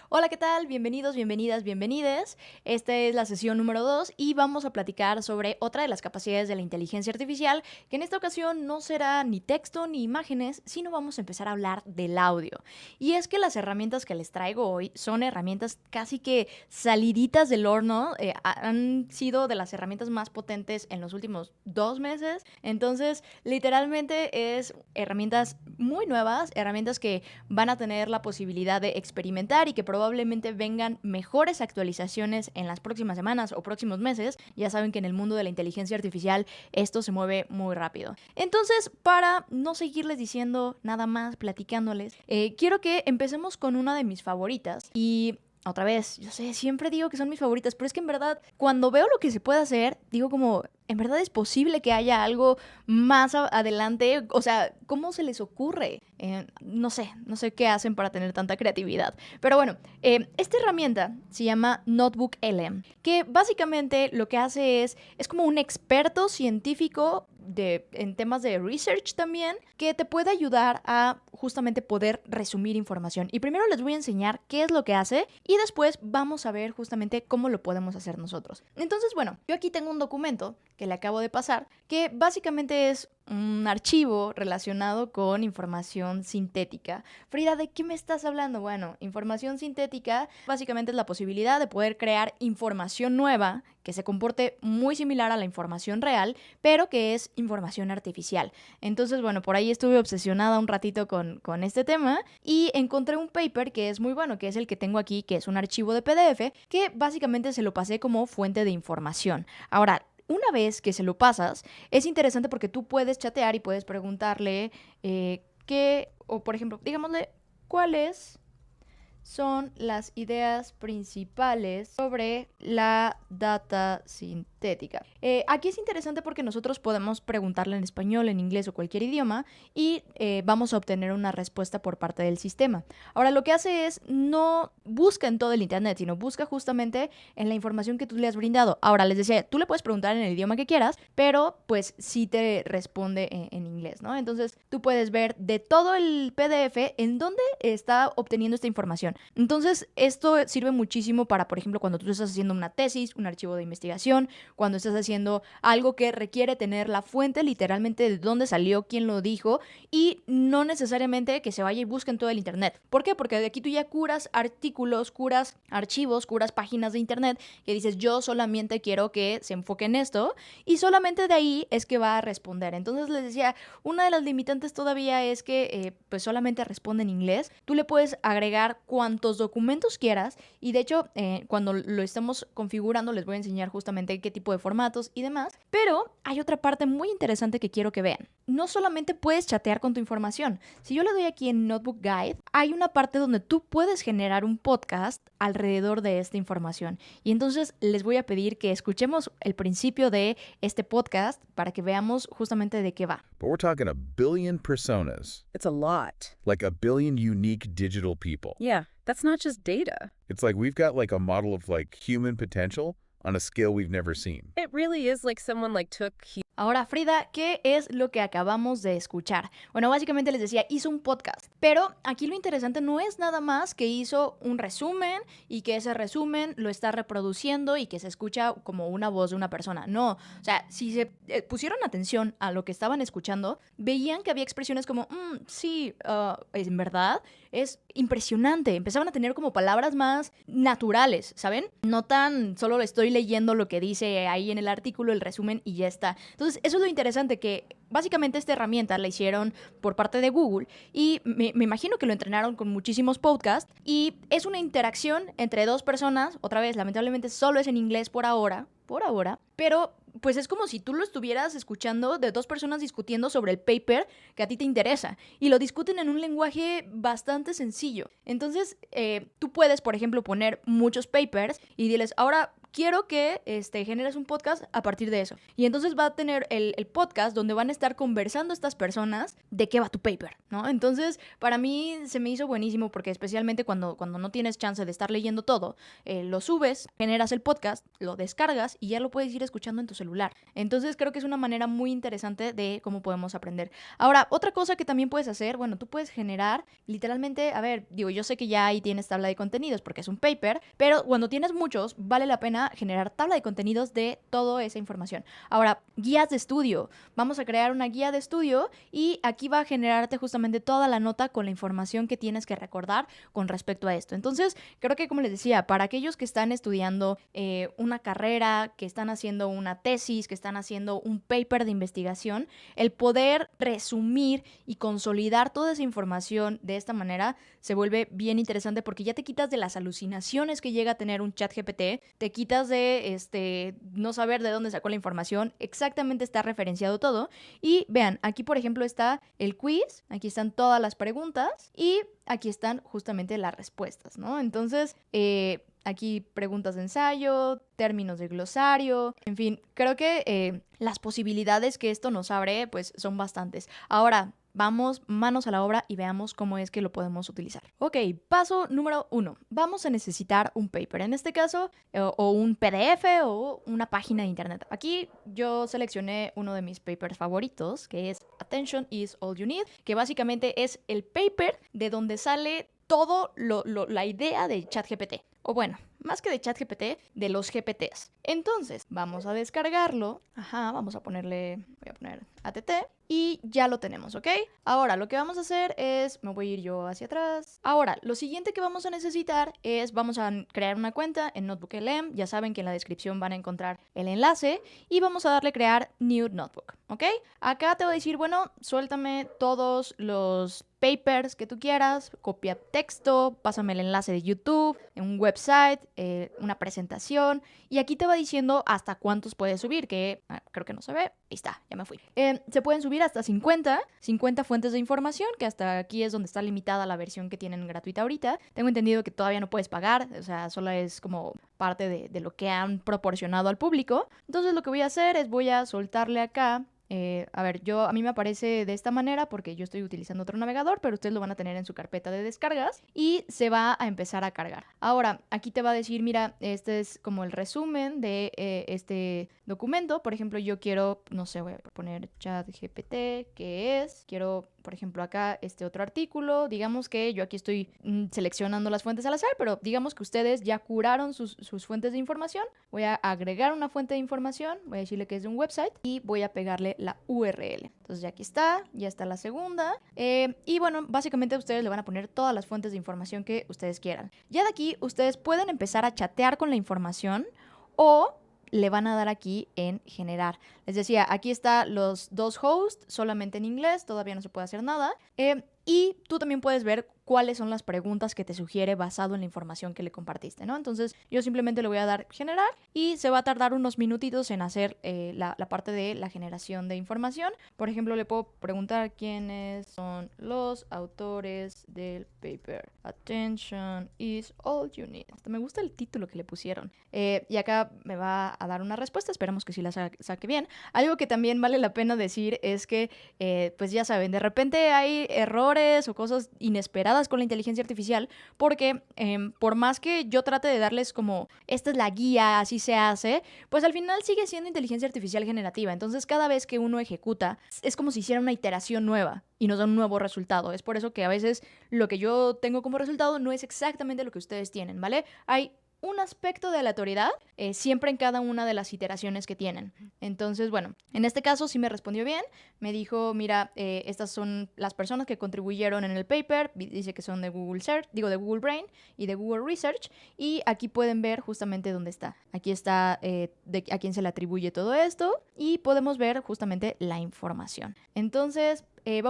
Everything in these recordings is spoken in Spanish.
Hola, ¿qué tal? Bienvenidos, bienvenidas, bienvenides. Esta es la sesión número 2 y vamos a platicar sobre otra de las capacidades de la inteligencia artificial, que en esta ocasión no será ni texto ni imágenes, sino vamos a empezar a hablar del audio. Y es que las herramientas que les traigo hoy son herramientas casi que saliditas del horno, han sido de las herramientas más potentes en los últimos 2 meses. Entonces, literalmente es herramientas muy nuevas, herramientas que van a tener la posibilidad de experimentar y que probablemente vengan mejores actualizaciones en las próximas semanas o próximos meses. Ya saben que en el mundo de la inteligencia artificial esto se mueve muy rápido. Entonces, para no seguirles diciendo nada más, platicándoles, quiero que empecemos con una de mis favoritas y... Otra vez, yo sé, siempre digo que son mis favoritas, pero es que en verdad, cuando veo lo que se puede hacer, digo como, en verdad es posible que haya algo más adelante. O sea, ¿cómo se les ocurre? No sé qué hacen para tener tanta creatividad. Pero bueno, esta herramienta se llama Notebook LM, que básicamente lo que hace es como un experto científico en temas de research también, que te puede ayudar a justamente poder resumir información. Y primero les voy a enseñar qué es lo que hace y después vamos a ver justamente cómo lo podemos hacer nosotros. Entonces, bueno, yo aquí tengo un documento que le acabo de pasar, que básicamente es un archivo relacionado con información sintética. Frida, ¿de qué me estás hablando? Bueno, información sintética básicamente es la posibilidad de poder crear información nueva que se comporte muy similar a la información real, pero que es información artificial. Entonces, bueno, por ahí estuve obsesionada un ratito con este tema y encontré un paper que es muy bueno, que es el que tengo aquí, que es un archivo de PDF, que básicamente se lo pasé como fuente de información. Ahora, una vez que se lo pasas, es interesante porque tú puedes chatear y puedes preguntarle o por ejemplo, digámosle, ¿cuáles son las ideas principales sobre la data sintética? Aquí es interesante porque nosotros podemos preguntarle en español, en inglés o cualquier idioma y vamos a obtener una respuesta por parte del sistema. Ahora, lo que hace es no busca en todo el internet, sino busca justamente en la información que tú le has brindado. Ahora, les decía, tú le puedes preguntar en el idioma que quieras, pero pues sí te responde en inglés, ¿no? Entonces, tú puedes ver de todo el PDF en dónde está obteniendo esta información. Entonces, esto sirve muchísimo para, por ejemplo, cuando tú estás haciendo una tesis, un archivo de investigación, cuando estás haciendo algo que requiere tener la fuente literalmente de dónde salió, quién lo dijo, y no necesariamente que se vaya y busque en todo el internet. ¿Por qué? Porque de aquí tú ya curas artículos, curas archivos, curas páginas de internet que dices, yo solamente quiero que se enfoque en esto, y solamente de ahí es que va a responder. Entonces les decía, una de las limitantes todavía es que pues solamente responde en inglés. Tú le puedes agregar cuantos documentos quieras y de hecho cuando lo estemos configurando les voy a enseñar justamente qué tipo de formatos y demás. Pero hay otra parte muy interesante que quiero que vean. No solamente puedes chatear con tu información. Si yo le doy aquí en Notebook Guide, hay una parte donde tú puedes generar un podcast alrededor de esta información. Y entonces les voy a pedir que escuchemos el principio de este podcast para que veamos justamente de qué va. But we're talking a billion personas, It's a lot. like a billion unique digital people. Yeah, that's not just data. It's like we've got like a model of like human potential on a scale we've never seen. It really is like someone took Ahora, Frida, ¿qué es lo que acabamos de escuchar? Bueno, básicamente les decía, hizo un podcast, pero aquí lo interesante no es nada más que hizo un resumen y que ese resumen lo está reproduciendo y que se escucha como una voz de una persona. No, o sea, si se pusieron atención a lo que estaban escuchando, veían que había expresiones como, sí, en verdad, es impresionante. Empezaban a tener como palabras más naturales, ¿saben? No tan solo estoy leyendo lo que dice ahí en el artículo, el resumen y ya está. Entonces, eso es lo interesante, que básicamente esta herramienta la hicieron por parte de Google y me imagino que lo entrenaron con muchísimos podcasts y es una interacción entre dos personas. Otra vez, lamentablemente solo es en inglés por ahora, pero pues es como si tú lo estuvieras escuchando de dos personas discutiendo sobre el paper que a ti te interesa y lo discuten en un lenguaje bastante sencillo. Entonces, tú puedes, por ejemplo, poner muchos papers y diles, ahora quiero que generes un podcast a partir de eso. Y entonces va a tener el podcast donde van a estar conversando estas personas de qué va tu paper, ¿no? Entonces, para mí se me hizo buenísimo porque especialmente cuando no tienes chance de estar leyendo todo, lo subes, generas el podcast, lo descargas y ya lo puedes ir escuchando en tu celular. Entonces, creo que es una manera muy interesante de cómo podemos aprender. Ahora, otra cosa que también puedes hacer, bueno, tú puedes generar literalmente, a ver, digo, yo sé que ya ahí tienes tabla de contenidos porque es un paper, pero cuando tienes muchos, vale la pena generar tabla de contenidos de toda esa información. Ahora, guías de estudio. Vamos a crear una guía de estudio y aquí va a generarte justamente toda la nota con la información que tienes que recordar con respecto a esto. Entonces, creo que como les decía, para aquellos que están estudiando una carrera, que están haciendo una tesis, que están haciendo un paper de investigación, el poder resumir y consolidar toda esa información de esta manera se vuelve bien interesante porque ya te quitas de las alucinaciones que llega a tener un chat GPT, te quitas de no saber de dónde sacó la información, exactamente está referenciado todo. Y vean, aquí por ejemplo está el quiz, aquí están todas las preguntas y aquí están justamente las respuestas, ¿no? Entonces, aquí preguntas de ensayo, términos de glosario, en fin, creo que las posibilidades que esto nos abre pues son bastantes. Ahora, vamos manos a la obra y veamos cómo es que lo podemos utilizar. Ok, paso número 1. Vamos a necesitar un paper, en este caso, o un PDF o una página de internet. Aquí yo seleccioné uno de mis papers favoritos, que es Attention is All You Need, que básicamente es el paper de donde sale todo la idea de ChatGPT. O bueno, más que de ChatGPT, de los GPTs. Entonces, vamos a descargarlo. Vamos a ponerle, voy a poner ATT. Y ya lo tenemos, ¿ok? Ahora, lo que vamos a hacer es, me voy a ir yo hacia atrás. Ahora, lo siguiente que vamos a necesitar es, vamos a crear una cuenta en NotebookLM. Ya saben que en la descripción van a encontrar el enlace. Y vamos a darle crear New Notebook, ¿ok? Acá te va a decir, bueno, suéltame todos los papers que tú quieras, copia texto, pásame el enlace de YouTube, un website, una presentación, y aquí te va diciendo hasta cuántos puedes subir, que creo que no se ve, ahí está, ya me fui. Se pueden subir hasta 50 fuentes de información, que hasta aquí es donde está limitada la versión que tienen gratuita ahorita. Tengo entendido que todavía no puedes pagar, o sea, solo es como parte de lo que han proporcionado al público. Entonces lo que voy a hacer es voy a soltarle acá. A ver, a mí me aparece de esta manera porque yo estoy utilizando otro navegador, pero ustedes lo van a tener en su carpeta de descargas y se va a empezar a cargar. Ahora, aquí te va a decir, mira, este es como el resumen de este documento. Por ejemplo, yo quiero, no sé, voy a poner ChatGPT, quiero, por ejemplo, acá este otro artículo. Digamos que yo aquí estoy seleccionando las fuentes al azar, pero digamos que ustedes ya curaron sus fuentes de información. Voy a agregar una fuente de información, voy a decirle que es de un website y voy a pegarle la URL. Entonces ya aquí está, ya está la segunda. Y bueno, básicamente ustedes le van a poner todas las fuentes de información que ustedes quieran. Ya de aquí ustedes pueden empezar a chatear con la información o le van a dar aquí en generar. Les decía, aquí está los dos hosts, solamente en inglés, todavía no se puede hacer nada. Y tú también puedes ver cuáles son las preguntas que te sugiere basado en la información que le compartiste, ¿no? Entonces yo simplemente le voy a dar generar y se va a tardar unos minutitos en hacer la parte de la generación de información. Por ejemplo, le puedo preguntar quiénes son los autores del paper. Attention is all you need. Hasta me gusta el título que le pusieron. Y acá me va a dar una respuesta, esperemos que sí la saque bien. Algo que también vale la pena decir es que, pues ya saben, de repente hay errores o cosas inesperadas con la inteligencia artificial, porque por más que yo trate de darles como, esta es la guía, así se hace, pues al final sigue siendo inteligencia artificial generativa. Entonces cada vez que uno ejecuta, es como si hiciera una iteración nueva y nos da un nuevo resultado. Es por eso que a veces lo que yo tengo como resultado no es exactamente lo que ustedes tienen, ¿vale? Hay un aspecto de aleatoriedad siempre en cada una de las iteraciones que tienen. Entonces, bueno, en este caso sí me respondió bien. Me dijo, mira, estas son las personas que contribuyeron en el paper. Dice que son de Google Search, digo de Google Brain y de Google Research. Y aquí pueden ver justamente dónde está. Aquí está a quién se le atribuye todo esto. Y podemos ver justamente la información. Entonces,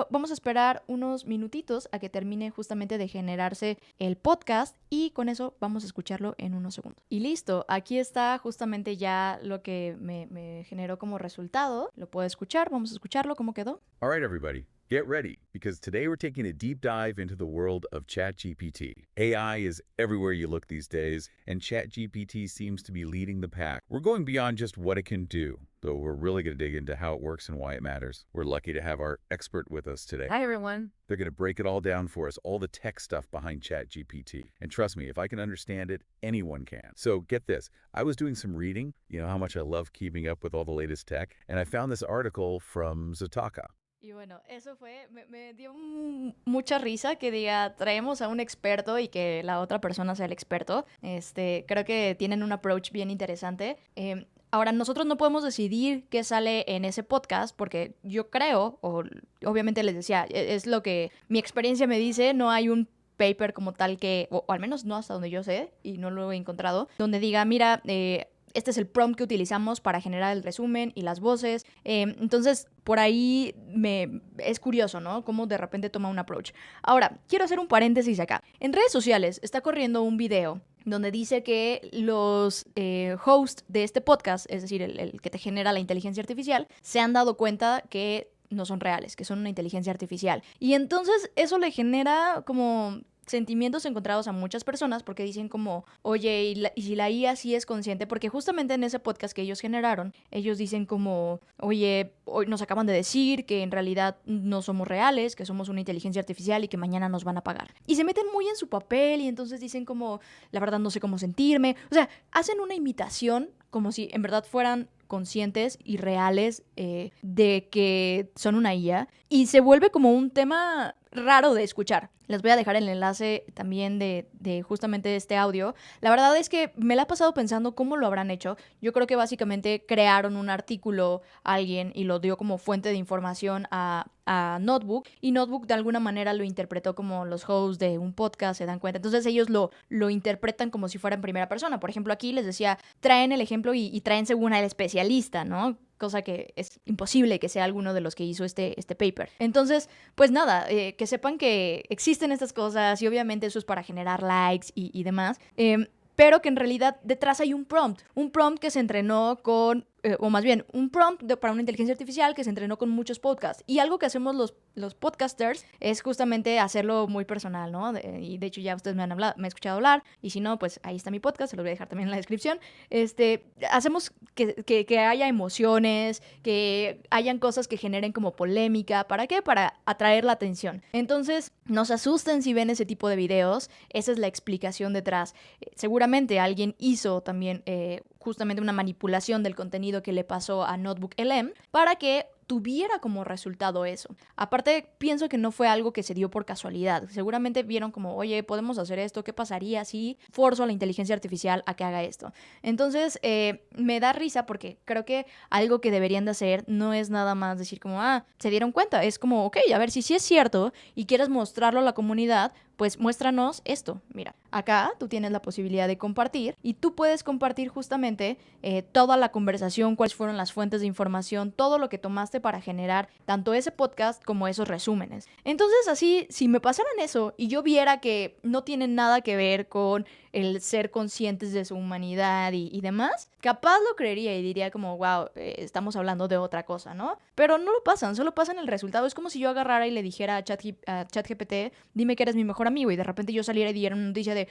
vamos a esperar unos minutitos a que termine justamente de generarse el podcast y con eso vamos a escucharlo en unos segundos. Y listo, aquí está justamente ya lo que me generó como resultado. Lo puedo escuchar, vamos a escucharlo, ¿cómo quedó? All right, everybody, Get ready, because today we're taking a deep dive into the world of ChatGPT. AI is everywhere you look these days, and ChatGPT seems to be leading the pack. We're going beyond just what it can do, though we're really going to dig into how it works and why it matters. We're lucky to have our expert with us today. Hi, everyone. They're going to break it all down for us, all the tech stuff behind ChatGPT. And trust me, if I can understand it, anyone can. So get this. I was doing some reading, you know how much I love keeping up with all the latest tech, and I found this article from Zattaka. Y bueno, eso fue, me dio mucha risa que diga, traemos a un experto y que la otra persona sea el experto. Creo que tienen un approach bien interesante. Ahora, nosotros no podemos decidir qué sale en ese podcast porque yo creo, o obviamente les decía, es lo que mi experiencia me dice, no hay un paper como tal que, o al menos no hasta donde yo sé, y no lo he encontrado, donde diga, mira, este es el prompt que utilizamos para generar el resumen y las voces. Entonces, por ahí es curioso, ¿no? Cómo de repente toma un approach. Ahora, quiero hacer un paréntesis acá. En redes sociales está corriendo un video donde dice que los hosts de este podcast, es decir, el que te genera la inteligencia artificial, se han dado cuenta que no son reales, que son una inteligencia artificial. Y entonces eso le genera como sentimientos encontrados a muchas personas porque dicen como, oye, ¿y si la IA sí es consciente? Porque justamente en ese podcast que ellos generaron, ellos dicen como, oye, hoy nos acaban de decir que en realidad no somos reales, que somos una inteligencia artificial y que mañana nos van a pagar. Y se meten muy en su papel y entonces dicen como, la verdad no sé cómo sentirme. O sea, hacen una imitación como si en verdad fueran conscientes y reales de que son una IA y se vuelve como un tema raro de escuchar. Les voy a dejar el enlace también de justamente este audio. La verdad es que me la he pasado pensando cómo lo habrán hecho. Yo creo que básicamente crearon un artículo a alguien y lo dio como fuente de información a Notebook y Notebook de alguna manera lo interpretó como los hosts de un podcast se dan cuenta. Entonces ellos lo interpretan como si fuera en primera persona. Por ejemplo, aquí les decía, traen el ejemplo y traen según el especialista, ¿no? Cosa que es imposible que sea alguno de los que hizo este paper. Entonces, pues nada, que sepan que existen estas cosas y obviamente eso es para generar likes y demás, pero que en realidad detrás hay un prompt que se entrenó con, o más bien, un prompt para una inteligencia artificial que se entrenó con muchos podcasts. Y algo que hacemos los podcasters es justamente hacerlo muy personal, ¿no? Y de hecho ya ustedes me han escuchado hablar, y si no, pues ahí está mi podcast, se los voy a dejar también en la descripción. Hacemos que haya emociones, que hayan cosas que generen como polémica. ¿Para qué? Para atraer la atención. Entonces, no se asusten si ven ese tipo de videos. Esa es la explicación detrás. Seguramente alguien hizo también justamente una manipulación del contenido que le pasó a Notebook LM para que tuviera como resultado eso. Aparte, pienso que no fue algo que se dio por casualidad. Seguramente vieron como, oye, podemos hacer esto, ¿qué pasaría si forzo a la inteligencia artificial a que haga esto? Entonces, me da risa porque creo que algo que deberían de hacer no es nada más decir como, se dieron cuenta. Es como, ok, a ver, si sí es cierto y quieres mostrarlo a la comunidad, pues muéstranos esto. Mira, acá tú tienes la posibilidad de compartir y tú puedes compartir justamente toda la conversación, cuáles fueron las fuentes de información, todo lo que tomaste para generar tanto ese podcast como esos resúmenes. Entonces así, si me pasaran eso y yo viera que no tiene nada que ver con el ser conscientes de su humanidad y demás, capaz lo creería y diría como, wow, estamos hablando de otra cosa, ¿no? Pero no lo pasan, solo pasan el resultado. Es como si yo agarrara y le dijera a ChatGPT, dime que eres mi mejor amigo, y de repente yo saliera y diera una noticia de,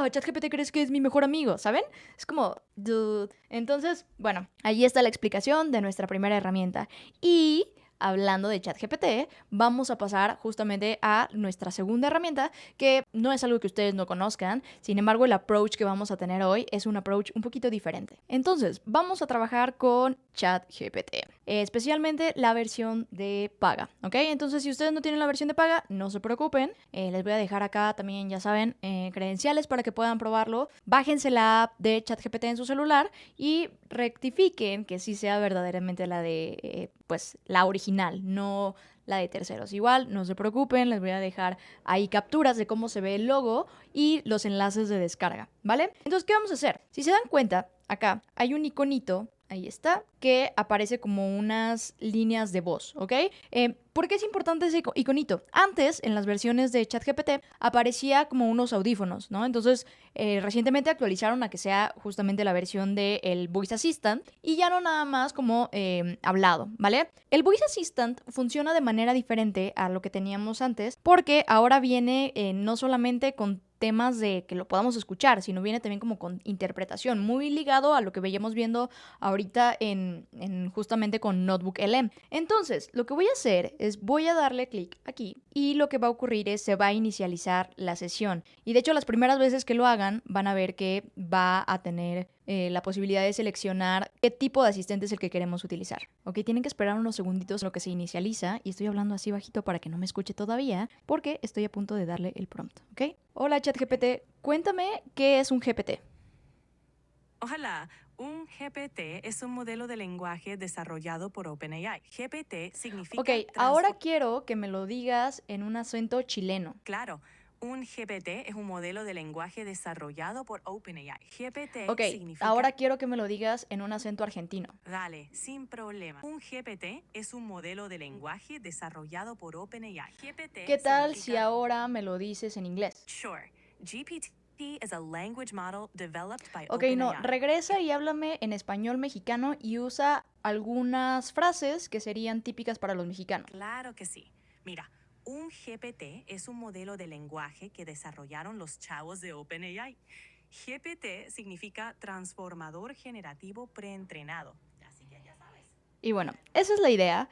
ChatGPT crees que es mi mejor amigo, ¿saben? Es como, dude. Entonces, bueno, ahí está la explicación de nuestra primera herramienta. Y hablando de ChatGPT, vamos a pasar justamente a nuestra segunda herramienta, que no es algo que ustedes no conozcan. Sin embargo, el approach que vamos a tener hoy es un approach un poquito diferente. Entonces, vamos a trabajar con ChatGPT, especialmente la versión de paga, ¿ok? Entonces, si ustedes no tienen la versión de paga, no se preocupen. Les voy a dejar acá también, ya saben, credenciales para que puedan probarlo. Bájense la app de ChatGPT en su celular y rectifiquen que sí sea verdaderamente la de, pues, la original, no la de terceros. Igual, no se preocupen, les voy a dejar ahí capturas de cómo se ve el logo y los enlaces de descarga, ¿vale? Entonces, ¿qué vamos a hacer? Si se dan cuenta, acá hay un iconito Ahí está, que aparece como unas líneas de voz, ¿ok? ¿Por qué es importante ese iconito? Antes, en las versiones de ChatGPT, aparecía como unos audífonos, ¿no? Entonces, recientemente actualizaron a que sea justamente la versión del Voice Assistant y ya no nada más como hablado, ¿vale? El Voice Assistant funciona de manera diferente a lo que teníamos antes porque ahora viene no solamente con temas de que lo podamos escuchar, sino viene también como con interpretación, muy ligado a lo que veíamos viendo ahorita en justamente con Notebook LM. Entonces, lo que voy a hacer es voy a darle clic aquí y lo que va a ocurrir es se va a inicializar la sesión. Y de hecho, las primeras veces que lo hagan van a ver que va a tener la posibilidad de seleccionar qué tipo de asistente es el que queremos utilizar. Ok, tienen que esperar unos segunditos en lo que se inicializa y estoy hablando así bajito para que no me escuche todavía porque estoy a punto de darle el prompt, ¿ok? Hola ChatGPT, cuéntame qué es un GPT. Ojalá. Un GPT es un modelo de lenguaje desarrollado por OpenAI. GPT significa... Ok, ahora quiero que me lo digas en un acento chileno. Claro, un GPT es un modelo de lenguaje desarrollado por OpenAI. GPT Ok, significa... ahora quiero que me lo digas en un acento argentino. Dale, sin problema. Un GPT es un modelo de lenguaje desarrollado por OpenAI. GPT ¿Qué tal si significa... ahora me lo dices en inglés? Sure. GPT is a language model developed by Ok, OpenAI. no, regresa y háblame en español mexicano y usa algunas frases que serían típicas para los mexicanos. Claro que sí. Mira, un GPT es un modelo de lenguaje que desarrollaron los chavos de OpenAI. GPT significa transformador generativo preentrenado. Así que ya sabes. Y bueno, esa es la idea.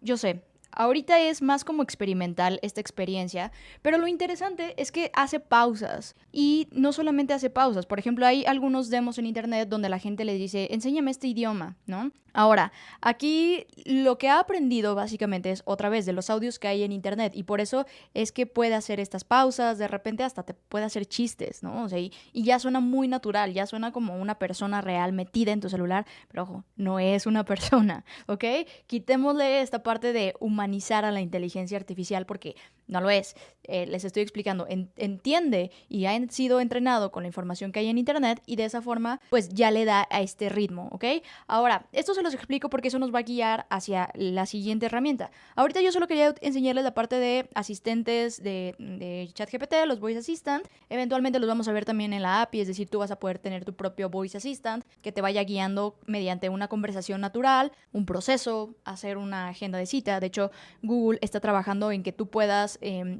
Yo sé, ahorita es más como experimental esta experiencia, pero lo interesante es que hace pausas. Y no solamente hace pausas, por ejemplo, hay algunos demos en internet donde la gente le dice, enséñame este idioma, ¿no? Ahora, aquí lo que ha aprendido básicamente es otra vez de los audios que hay en internet y por eso es que puede hacer estas pausas, de repente hasta te puede hacer chistes, ¿no? O sea, y ya suena muy natural, ya suena como una persona real metida en tu celular, pero ojo, no es una persona, ¿ok? Quitémosle esta parte de humanizar a la inteligencia artificial porque no lo es. Les estoy explicando, entiende y ha sido entrenado con la información que hay en internet y de esa forma pues ya le da a este ritmo, ¿ok? Ahora, esto se los explico porque eso nos va a guiar hacia la siguiente herramienta. Ahorita yo solo quería enseñarles la parte de asistentes de ChatGPT, los Voice Assistant. Eventualmente los vamos a ver también en la API, es decir, tú vas a poder tener tu propio Voice Assistant que te vaya guiando mediante una conversación natural, un proceso, hacer una agenda de cita. De hecho, Google está trabajando en que tú puedas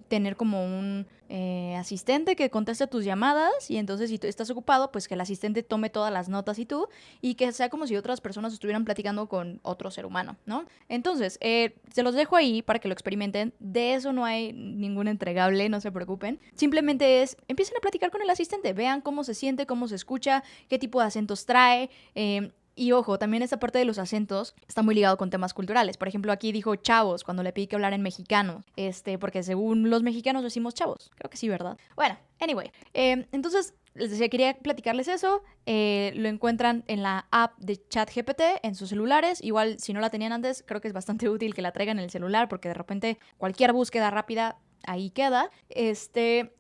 tener como un asistente que conteste tus llamadas y entonces si tú estás ocupado, pues que el asistente tome todas las notas y que sea como si otras personas estuvieran platicando con otro ser humano, ¿no? Entonces, se los dejo ahí para que lo experimenten. De eso no hay ningún entregable, no se preocupen. Simplemente empiecen a platicar con el asistente, vean cómo se siente, cómo se escucha, qué tipo de acentos trae. Y ojo, también esta parte de los acentos está muy ligado con temas culturales. Por ejemplo, aquí dijo chavos cuando le pedí que hablar en mexicano. Porque según los mexicanos decimos chavos. Creo que sí, ¿verdad? Bueno, anyway. Entonces, les decía, quería platicarles eso. Lo encuentran en la app de ChatGPT en sus celulares. Igual, si no la tenían antes, creo que es bastante útil que la traigan en el celular porque de repente cualquier búsqueda rápida ahí queda.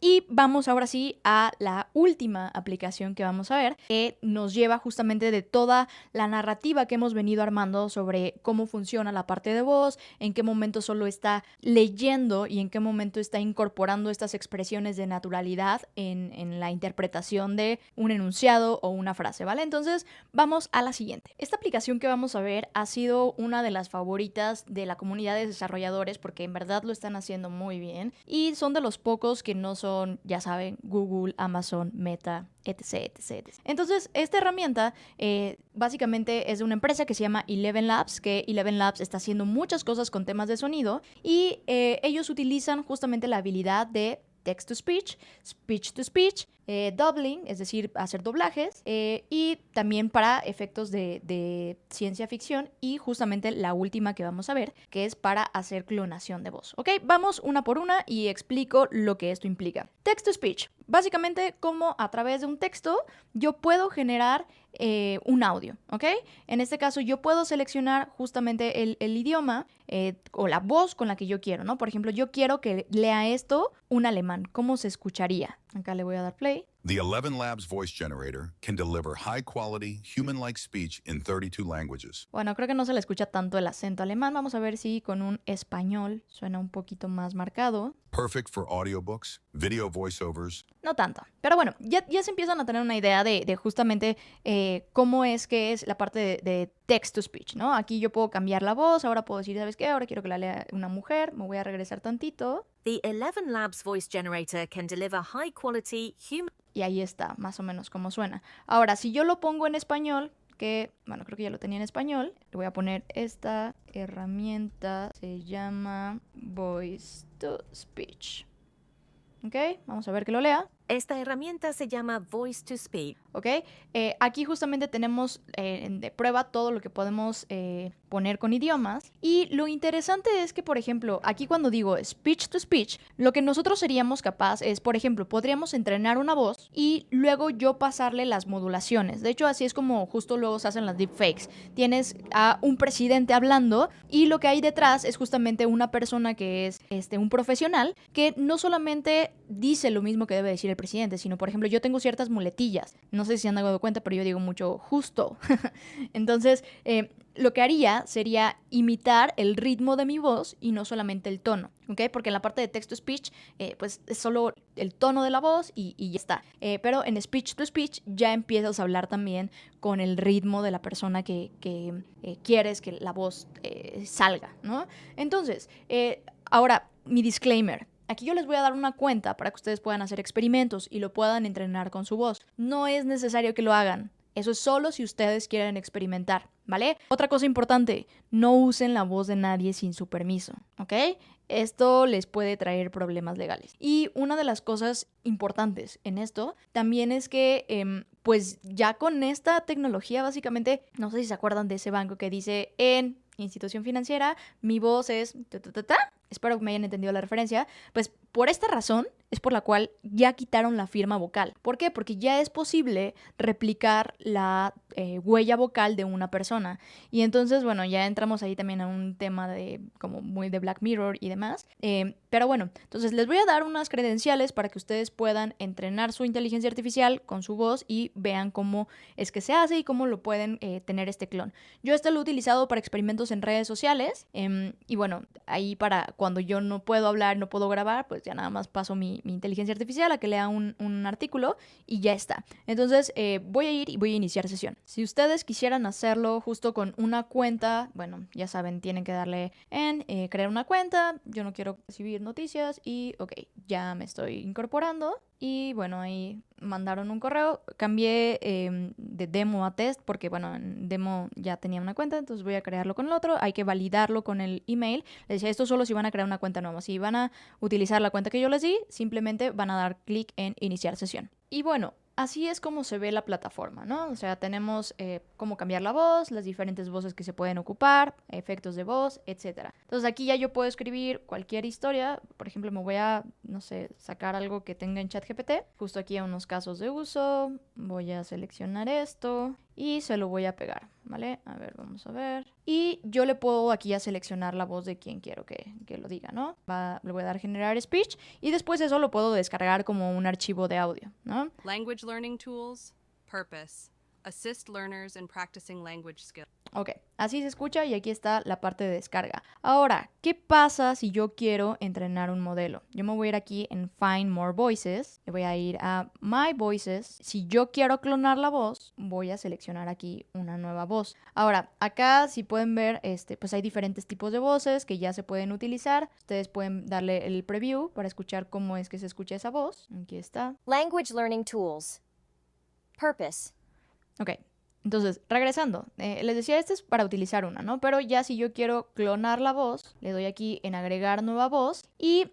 Y vamos ahora sí a la última aplicación que vamos a ver, que nos lleva justamente de toda la narrativa que hemos venido armando sobre cómo funciona la parte de voz, en qué momento solo está leyendo y en qué momento está incorporando estas expresiones de naturalidad en la interpretación de un enunciado o una frase, ¿vale? Entonces, vamos a la siguiente. Esta aplicación que vamos a ver ha sido una de las favoritas de la comunidad de desarrolladores porque en verdad lo están haciendo muy bien. Y son de los pocos que no son, ya saben, Google, Amazon, Meta, etc, etc, etc. Entonces, esta herramienta básicamente es de una empresa que se llama Eleven Labs, que Eleven Labs está haciendo muchas cosas con temas de sonido y ellos utilizan justamente la habilidad de text to speech, speech to speech, doubling, es decir, hacer doblajes, y también para efectos de ciencia ficción y justamente la última que vamos a ver, que es para hacer clonación de voz. ¿Ok? Vamos una por una y explico lo que esto implica. Text to speech, básicamente como a través de un texto yo puedo generar un audio, ¿ok? En este caso yo puedo seleccionar justamente el idioma o la voz con la que yo quiero, ¿no? Por ejemplo, yo quiero que lea esto un alemán, ¿cómo se escucharía? Acá le voy a dar play. The 11 Labs voice generator can deliver high-quality, human-like speech in 32 languages. Bueno, creo que no se le escucha tanto el acento alemán. Vamos a ver si con un español suena un poquito más marcado. Perfect for audiobooks, video voiceovers, No tanto. Pero bueno, ya se empiezan a tener una idea de justamente cómo es que es la parte de text to speech, ¿no? Aquí yo puedo cambiar la voz, ahora puedo decir, ¿sabes qué? Ahora quiero que la lea una mujer, me voy a regresar tantito. The 11 Labs voice generator can deliver high quality human. Y ahí está, más o menos cómo suena. Ahora, si yo lo pongo en español, que, bueno, creo que ya lo tenía en español, le voy a poner esta herramienta, se llama Voice to Speech. ¿Ok? Vamos a ver que lo lea. Esta herramienta se llama Voice to Speak. ¿Ok? Aquí justamente tenemos de prueba todo lo que podemos poner con idiomas. Y lo interesante es que, por ejemplo, aquí cuando digo speech to speech, lo que nosotros seríamos capaz es, por ejemplo, podríamos entrenar una voz y luego yo pasarle las modulaciones. De hecho, así es como justo luego se hacen las deepfakes. Tienes a un presidente hablando y lo que hay detrás es justamente una persona que es un profesional que no solamente dice lo mismo que debe decir el presidente, sino, por ejemplo, yo tengo ciertas muletillas. No sé si se han dado cuenta, pero yo digo mucho justo. Entonces, lo que haría sería imitar el ritmo de mi voz y no solamente el tono, ¿ok? Porque en la parte de text-to-speech, pues es solo el tono de la voz y ya está. Pero en speech-to-speech ya empiezas a hablar también con el ritmo de la persona que quieres que la voz salga, ¿no? Entonces, ahora, mi disclaimer. Aquí yo les voy a dar una cuenta para que ustedes puedan hacer experimentos y lo puedan entrenar con su voz. No es necesario que lo hagan. Eso es solo si ustedes quieren experimentar, ¿vale? Otra cosa importante, no usen la voz de nadie sin su permiso, ¿ok? Esto les puede traer problemas legales. Y una de las cosas importantes en esto también es que, pues ya con esta tecnología básicamente, no sé si se acuerdan de ese banco que dice en institución financiera, mi voz es espero que me hayan entendido la referencia, pues por esta razón es por la cual ya quitaron la firma vocal. ¿Por qué? Porque ya es posible replicar la huella vocal de una persona. Y entonces, bueno, ya entramos ahí también a un tema de como muy de Black Mirror y demás. Pero bueno, entonces les voy a dar unas credenciales para que ustedes puedan entrenar su inteligencia artificial con su voz y vean cómo es que se hace y cómo lo pueden tener este clon. Yo lo he utilizado para experimentos en redes sociales y bueno, ahí para cuando yo no puedo hablar, no puedo grabar, pues ya nada más paso mi inteligencia artificial a que lea un artículo y ya está. Entonces voy a ir y voy a iniciar sesión. Si ustedes quisieran hacerlo justo con una cuenta, bueno, ya saben, tienen que darle en crear una cuenta. Yo no quiero recibir noticias y ok, ya me estoy incorporando. Y bueno, ahí mandaron un correo. Cambié de demo a test porque, bueno, en demo ya tenía una cuenta, entonces voy a crearlo con el otro. Hay que validarlo con el email. Les decía, esto solo si van a crear una cuenta nueva. Si van a utilizar la cuenta que yo les di, simplemente van a dar clic en iniciar sesión. Y bueno, así es como se ve la plataforma, ¿no? O sea, tenemos cómo cambiar la voz, las diferentes voces que se pueden ocupar, efectos de voz, etc. Entonces aquí ya yo puedo escribir cualquier historia. Por ejemplo, me voy a, no sé, sacar algo que tenga en ChatGPT. Justo aquí a unos casos de uso. Voy a seleccionar esto y se lo voy a pegar, ¿vale? A ver, vamos a ver. Y yo le puedo aquí a seleccionar la voz de quien quiero que lo diga, ¿no? Le voy a dar generar speech y después eso lo puedo descargar como un archivo de audio, ¿no? Language learning tools, purpose. Assist learners in practicing language skills. Ok, así se escucha y aquí está la parte de descarga. Ahora, ¿qué pasa si yo quiero entrenar un modelo? Yo me voy a ir aquí en Find More Voices, le voy a ir a My Voices. Si yo quiero clonar la voz, voy a seleccionar aquí una nueva voz. Ahora, acá si pueden ver, pues hay diferentes tipos de voces que ya se pueden utilizar. Ustedes pueden darle el preview para escuchar cómo es que se escucha esa voz. Aquí está. Language learning tools. Purpose. Ok, entonces, regresando, les decía, este es para utilizar una, ¿no? Pero ya si yo quiero clonar la voz, le doy aquí en agregar nueva voz y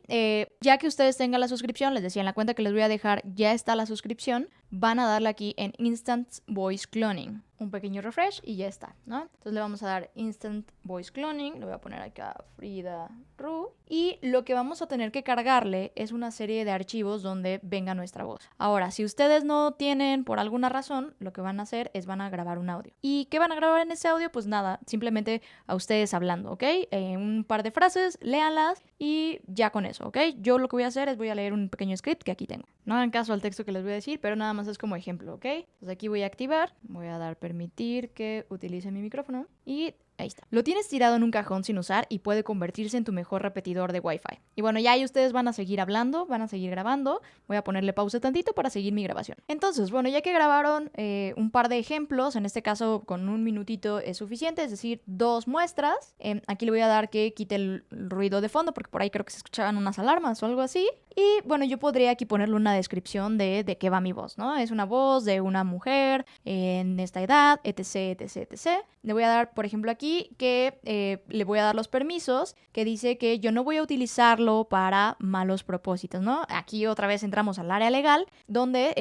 ya que ustedes tengan la suscripción, les decía en la cuenta que les voy a dejar, ya está la suscripción, van a darle aquí en Instant Voice Cloning. Un pequeño refresh y ya está, ¿no? Entonces le vamos a dar Instant Voice Cloning, le voy a poner acá Frida Ru, y lo que vamos a tener que cargarle es una serie de archivos donde venga nuestra voz. Ahora, si ustedes no tienen por alguna razón, lo que van a hacer es van a grabar un audio. ¿Y qué van a grabar en ese audio? Pues nada, simplemente a ustedes hablando, ¿ok? Un par de frases, léanlas y ya con eso, ¿ok? Yo lo que voy a hacer es voy a leer un pequeño script que aquí tengo. No hagan caso al texto que les voy a decir, pero nada más es como ejemplo, ¿ok? Entonces aquí voy a activar, voy a dar permitir que utilice mi micrófono y ahí está. Lo tienes tirado en un cajón sin usar y puede convertirse en tu mejor repetidor de Wi-Fi. Y bueno, ya ahí ustedes van a seguir hablando, van a seguir grabando. Voy a ponerle pausa tantito para seguir mi grabación. Entonces, bueno, ya que grabaron un par de ejemplos, en este caso con un minutito es suficiente, es decir, 2 muestras. Aquí le voy a dar que quite el ruido de fondo porque por ahí creo que se escuchaban unas alarmas o algo así. Y bueno, yo podría aquí ponerle una descripción de qué va mi voz, ¿no? Es una voz de una mujer en esta edad, etc, etc, etc. Le voy a dar, por ejemplo, aquí que le voy a dar los permisos, que dice que yo no voy a utilizarlo para malos propósitos, ¿no? Aquí otra vez entramos al área legal, donde,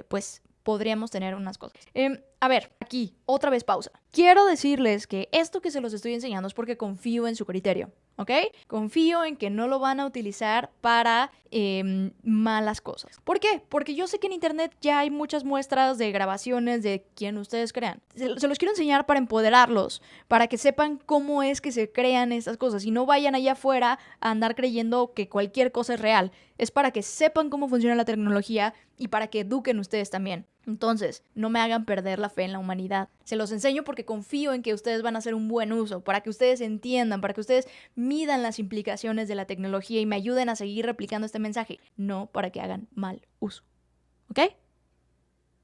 pues, podríamos tener unas cosas. A ver, aquí, otra vez pausa. Quiero decirles que esto que se los estoy enseñando es porque confío en su criterio, ¿ok? Confío en que no lo van a utilizar para malas cosas. ¿Por qué? Porque yo sé que en internet ya hay muchas muestras de grabaciones de quien ustedes crean. Se los quiero enseñar para empoderarlos, para que sepan cómo es que se crean estas cosas y no vayan allá afuera a andar creyendo que cualquier cosa es real. Es para que sepan cómo funciona la tecnología y para que eduquen ustedes también. Entonces, no me hagan perder la fe en la humanidad. Se los enseño porque confío en que ustedes van a hacer un buen uso, para que ustedes entiendan, para que ustedes midan las implicaciones de la tecnología y me ayuden a seguir replicando este mensaje, no para que hagan mal uso. ¿Ok?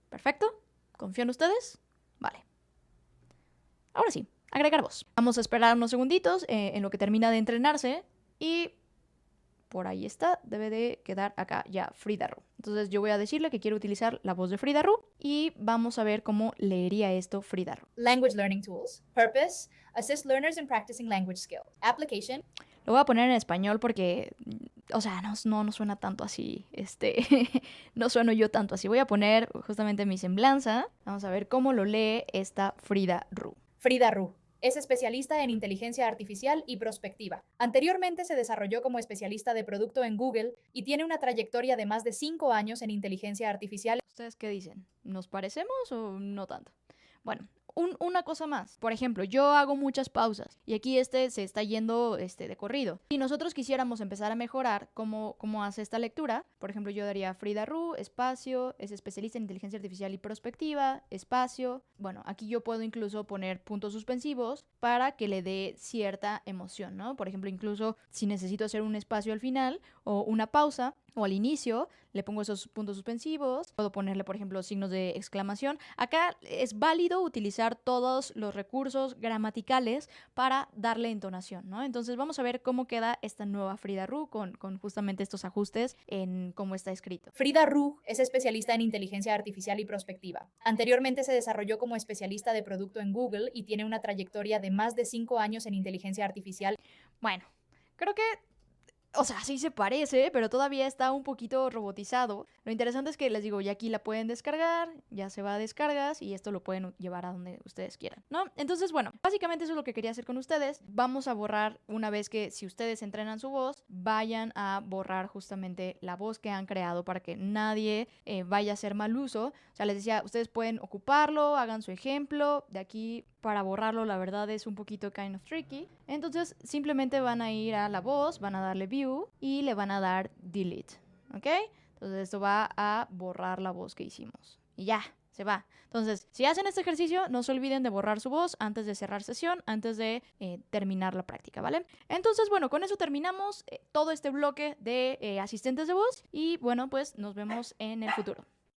¿Perfecto? ¿Confío en ustedes? Vale. Ahora sí, agregar voz. Vamos a esperar unos segunditos en lo que termina de entrenarse y por ahí está, debe de quedar acá ya Frida Ru. Entonces yo voy a decirle que quiero utilizar la voz de Frida Ru y vamos a ver cómo leería esto Frida Ru. Language Learning Tools. Purpose, assist learners in practicing language skills. Application. Lo voy a poner en español porque, o sea, no suena tanto así, no sueno yo tanto así. Voy a poner justamente mi semblanza. Vamos a ver cómo lo lee esta Frida Ru. Frida Ru. Es especialista en inteligencia artificial y prospectiva. Anteriormente se desarrolló como especialista de producto en Google y tiene una trayectoria de más de 5 años en inteligencia artificial. ¿Ustedes qué dicen? ¿Nos parecemos o no tanto? Bueno, una cosa más. Por ejemplo, yo hago muchas pausas y aquí se está yendo de corrido. Si nosotros quisiéramos empezar a mejorar cómo hace esta lectura, por ejemplo, yo daría Frida Ru, espacio, es especialista en inteligencia artificial y prospectiva, espacio. Bueno, aquí yo puedo incluso poner puntos suspensivos para que le dé cierta emoción, ¿no? Por ejemplo, incluso si necesito hacer un espacio al final o una pausa o al inicio, le pongo esos puntos suspensivos. Puedo ponerle, por ejemplo, signos de exclamación. Acá es válido utilizar todos los recursos gramaticales para darle entonación, ¿no? Entonces vamos a ver cómo queda esta nueva Frida Ru con justamente estos ajustes en cómo está escrito. Frida Ru es especialista en inteligencia artificial y prospectiva. Anteriormente se desarrolló como especialista de producto en Google y tiene una trayectoria de más de 5 años en inteligencia artificial. Bueno, creo que, o sea, sí se parece, pero todavía está un poquito robotizado. Lo interesante es que les digo, ya aquí la pueden descargar, ya se va a descargas y esto lo pueden llevar a donde ustedes quieran, ¿no? Entonces, bueno, básicamente eso es lo que quería hacer con ustedes. Vamos a borrar una vez que si ustedes entrenan su voz, vayan a borrar justamente la voz que han creado para que nadie vaya a hacer mal uso. O sea, les decía, ustedes pueden ocuparlo, hagan su ejemplo. De aquí para borrarlo, la verdad es un poquito kind of tricky. Entonces, simplemente van a ir a la voz, van a darle view y le van a dar delete, ¿ok? Entonces, esto va a borrar la voz que hicimos. Y ya, se va. Entonces, si hacen este ejercicio, no se olviden de borrar su voz antes de cerrar sesión, antes de terminar la práctica, ¿vale? Entonces, bueno, con eso terminamos todo este bloque de asistentes de voz y, bueno, pues nos vemos en el futuro.